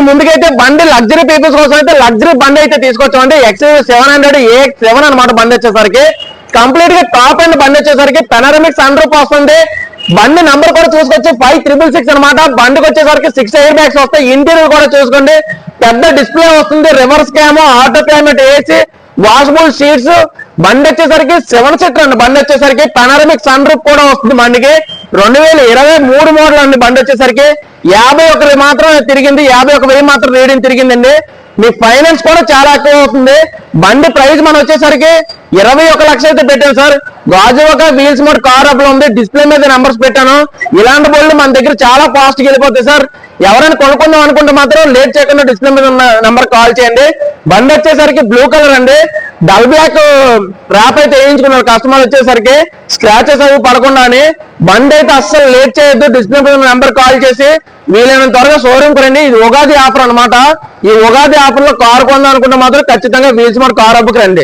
ముందుకైతే బండి luxury peoples కోసం అయితే లగ్జరీ బండి అయితే తీసుకొచ్చామండి. XUV700 AX7 అనమాట బండి వచ్చేసరికి. కంప్లీట్ గా టాప్ అండ్ బండి వచ్చేసరికి పెనారమిక్ సన్ రూఫ్ వస్తుంది. బండి నంబర్ కూడా చూసుకోవచ్చు 5666 అనమాట. బండికి వచ్చేసరికి 6 ఎయిర్ బ్యాగ్స్ వస్తాయి. ఇంటీరియర్ కూడా చూసుకోండి, పెద్ద డిస్ప్లే వస్తుంది, reverse cam, auto climate AC, washable sheets. బండి వచ్చేసరికి 7 సీటర్ అండి. బండి వచ్చేసరికి పెనారమిక్ సన్ రూఫ్ కూడా వస్తుంది. బండికి 2023 మోడల్ అండి. బండి వచ్చేసరికి 51 మాత్రం తిరిగింది, 51,000 మాత్రం రీడింగ్ తిరిగిందండి. మీ ఫైనాన్స్ కూడా చాలా ఎక్కువ అవుతుంది. బండి ప్రైస్ మనం వచ్చేసరికి 21 లక్షలు అయితే పెట్టాను sir. Gajuwaka wheels mode car up లో ఉంది. డిస్ప్లే మీద నెంబర్స్ పెట్టాను. ఇలాంటి బోల్డ్ మన దగ్గర చాలా ఫాస్ట్ గా వెళ్ళిపోతాయి సార్. ఎవరైనా కొనుక్కుందాం అనుకుంటే మాత్రం లేట్ చేయకుండా డిస్ప్లే మీద ఉన్న నెంబర్ కాల్ చేయండి. బండి వచ్చేసరికి బ్లూ కలర్ అండి. డల్ బ్లాక్ ర్యాప్ అయితే వేయించుకున్నారు కస్టమర్ వచ్చేసరికి, స్క్రాచెస్ అవి పడకుండా అని. బండి అయితే అస్సలు లేట్ చేయొద్దు. డిస్ప్లే మీద నెంబర్ కాల్ చేసి వీలైనంత త్వరగా షోరూమ్ కి రండి. ఇది ఉగాది ఆఫర్ అనమాట. ఈ ఉగాది ఆఫర్ లో కారు కొందాం అనుకుంటే మాత్రం ఖచ్చితంగా వీల్స్ మోడ్ కార్ హబ్కి రండి.